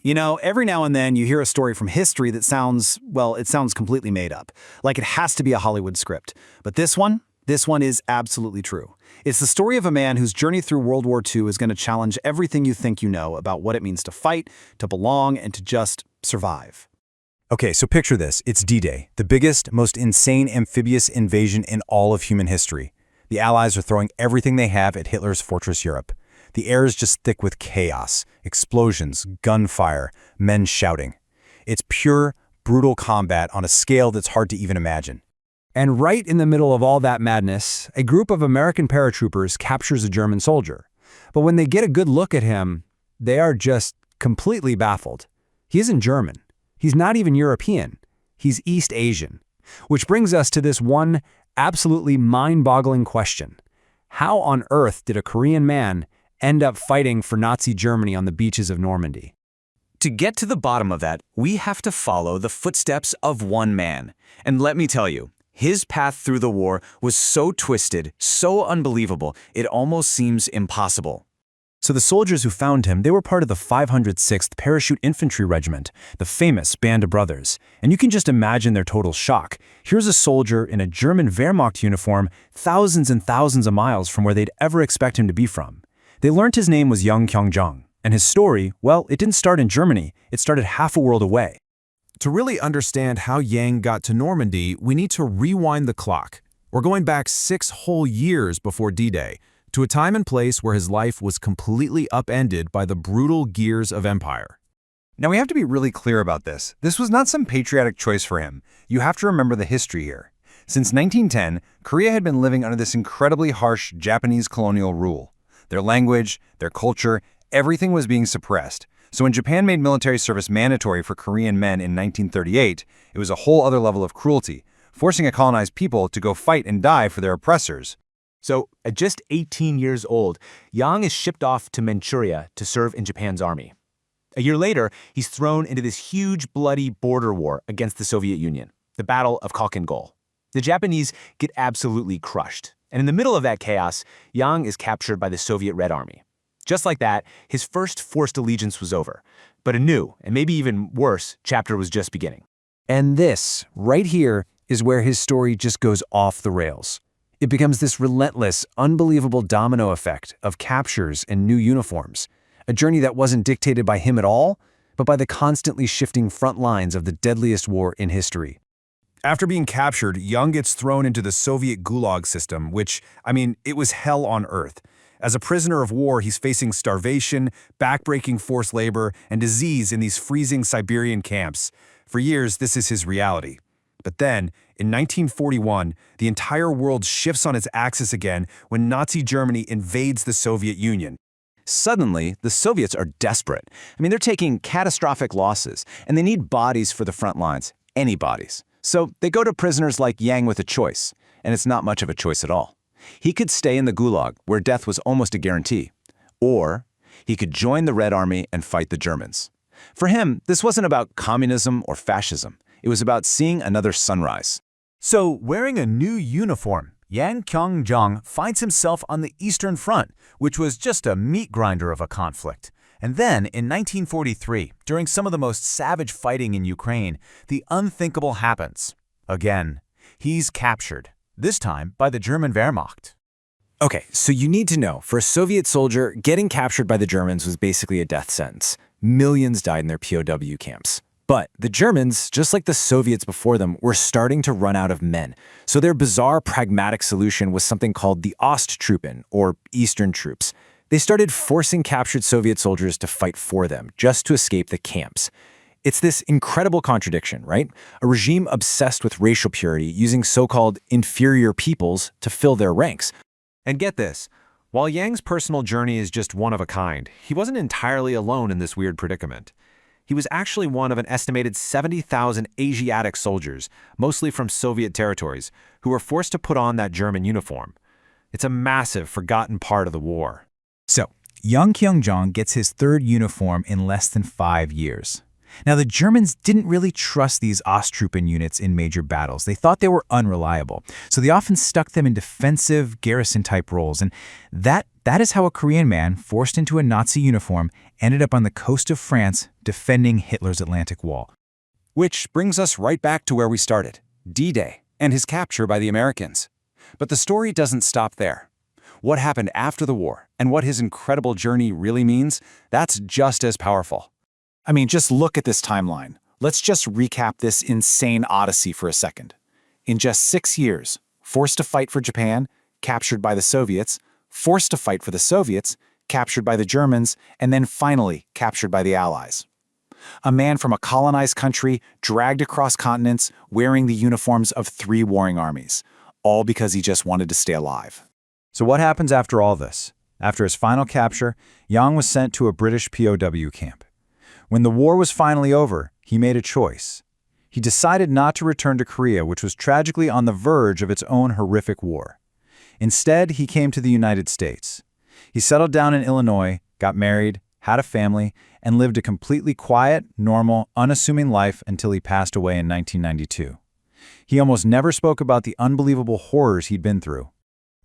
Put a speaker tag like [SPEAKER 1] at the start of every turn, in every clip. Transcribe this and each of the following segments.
[SPEAKER 1] You know, every now and then you hear a story from history that sounds, well, it sounds completely made up. Like it has to be a Hollywood script. But this one is absolutely true. It's the story of a man whose journey through World War II is going to challenge everything you think you know about what it means to fight, to belong, and to just survive.
[SPEAKER 2] Okay, so picture this. It's D-Day, the biggest, most insane amphibious invasion in all of human history. The Allies are throwing everything they have at Hitler's fortress Europe. The air is just thick with chaos, explosions, gunfire, men shouting. It's pure, brutal combat on a scale that's hard to even imagine.
[SPEAKER 3] And right in the middle of all that madness, a group of American paratroopers captures a German soldier. But when they get a good look at him, they are just completely baffled. He isn't German. He's not even European. He's East Asian. Which brings us to this one absolutely mind-boggling question. How on earth did a Korean man end up fighting for Nazi Germany on the beaches of Normandy?
[SPEAKER 4] To get to the bottom of that, we have to follow the footsteps of one man. And let me tell you, his path through the war was so twisted, so unbelievable, it almost seems impossible.
[SPEAKER 2] So the soldiers who found him, they were part of the 506th Parachute Infantry Regiment, the famous Band of Brothers. And you can just imagine their total shock. Here's a soldier in a German Wehrmacht uniform, thousands and thousands of miles from where they'd ever expect him to be from. They learned his name was Yang Kyoungjong, and his story, well, it didn't start in Germany, it started half a world away.
[SPEAKER 5] To really understand how Yang got to Normandy, we need to rewind the clock. We're going back 6 whole years before D-Day, to a time and place where his life was completely upended by the brutal gears of empire.
[SPEAKER 2] Now we have to be really clear about this. This was not some patriotic choice for him. You have to remember the history here. Since 1910, Korea had been living under this incredibly harsh Japanese colonial rule. Their language, their culture, everything was being suppressed. So when Japan made military service mandatory for Korean men in 1938, it was a whole other level of cruelty, forcing a colonized people to go fight and die for their oppressors.
[SPEAKER 4] So, at just 18 years old, Yang is shipped off to Manchuria to serve in Japan's army. A year later, he's thrown into this huge, bloody border war against the Soviet Union, the Battle of Khalkhin Gol. The Japanese get absolutely crushed. And in the middle of that chaos, Yang is captured by the Soviet Red Army. Just like that, his first forced allegiance was over. But a new, and maybe even worse, chapter was just beginning.
[SPEAKER 3] And this, right here, is where his story just goes off the rails. It becomes this relentless, unbelievable domino effect of captures and new uniforms. A journey that wasn't dictated by him at all, but by the constantly shifting front lines of the deadliest war in history.
[SPEAKER 5] After being captured, Yang gets thrown into the Soviet Gulag system, which, it was hell on earth. As a prisoner of war, he's facing starvation, backbreaking forced labor, and disease in these freezing Siberian camps. For years, this is his reality. But then, in 1941, the entire world shifts on its axis again when Nazi Germany invades the Soviet Union.
[SPEAKER 4] Suddenly, the Soviets are desperate. They're taking catastrophic losses, and they need bodies for the front lines, any bodies. So they go to prisoners like Yang with a choice, and it's not much of a choice at all. He could stay in the Gulag, where death was almost a guarantee. Or he could join the Red Army and fight the Germans. For him, this wasn't about communism or fascism. It was about seeing another sunrise.
[SPEAKER 2] So, wearing a new uniform, Yang Kyoungjong finds himself on the Eastern Front, which was just a meat grinder of a conflict. And then, in 1943, during some of the most savage fighting in Ukraine, the unthinkable happens. Again, he's captured, this time by the German Wehrmacht.
[SPEAKER 3] Okay, so you need to know, for a Soviet soldier, getting captured by the Germans was basically a death sentence. Millions died in their POW camps. But the Germans, just like the Soviets before them, were starting to run out of men. So their bizarre pragmatic solution was something called the Osttruppen, or Eastern troops. They started forcing captured Soviet soldiers to fight for them, just to escape the camps. It's this incredible contradiction, right? A regime obsessed with racial purity, using so-called inferior peoples to fill their ranks.
[SPEAKER 6] And get this, while Yang's personal journey is just one of a kind, he wasn't entirely alone in this weird predicament. He was actually one of an estimated 70,000 Asiatic soldiers, mostly from Soviet territories, who were forced to put on that German uniform. It's a massive, forgotten part of the war.
[SPEAKER 2] So, Yang Kyoungjong gets his third uniform in less than 5 years.
[SPEAKER 7] Now, the Germans didn't really trust these Osttruppen units in major battles. They thought they were unreliable, so they often stuck them in defensive, garrison-type roles, and that is how a Korean man, forced into a Nazi uniform, ended up on the coast of France defending Hitler's Atlantic Wall.
[SPEAKER 2] Which brings us right back to where we started, D-Day, and his capture by the Americans. But the story doesn't stop there. What happened after the war, and what his incredible journey really means, that's just as powerful.
[SPEAKER 1] I mean, just look at this timeline. Let's just recap this insane Odyssey for a second. In just 6 years, forced to fight for Japan, captured by the Soviets, forced to fight for the Soviets, captured by the Germans, and then finally captured by the Allies. A man from a colonized country dragged across continents wearing the uniforms of 3 warring armies, all because he just wanted to stay alive.
[SPEAKER 2] So what happens after all this? After his final capture, Yang was sent to a British POW camp. When the war was finally over, he made a choice. He decided not to return to Korea, which was tragically on the verge of its own horrific war. Instead, he came to the United States. He settled down in Illinois, got married, had a family, and lived a completely quiet, normal, unassuming life until he passed away in 1992. He almost never spoke about the unbelievable horrors he'd been through.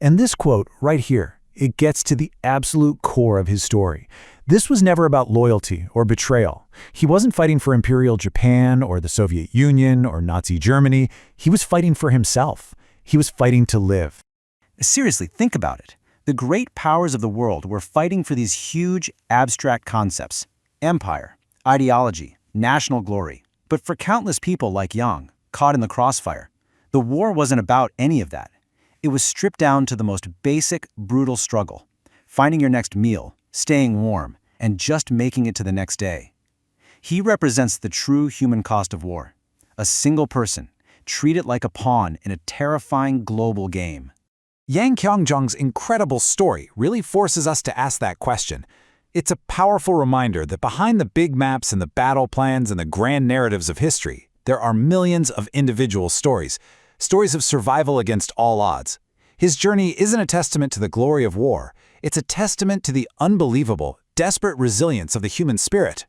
[SPEAKER 7] And this quote right here, it gets to the absolute core of his story. This was never about loyalty or betrayal. He wasn't fighting for Imperial Japan or the Soviet Union or Nazi Germany. He was fighting for himself. He was fighting to live.
[SPEAKER 8] Seriously, think about it. The great powers of the world were fighting for these huge, abstract concepts: empire, ideology, national glory. But for countless people like Yang, caught in the crossfire, the war wasn't about any of that. It was stripped down to the most basic, brutal struggle: finding your next meal, staying warm, and just making it to the next day. He represents the true human cost of war. A single person, treated like a pawn in a terrifying global game.
[SPEAKER 1] Yang Kyoungjong's incredible story really forces us to ask that question. It's a powerful reminder that behind the big maps and the battle plans and the grand narratives of history, there are millions of individual stories of survival against all odds. His journey isn't a testament to the glory of war. It's a testament to the unbelievable, desperate resilience of the human spirit.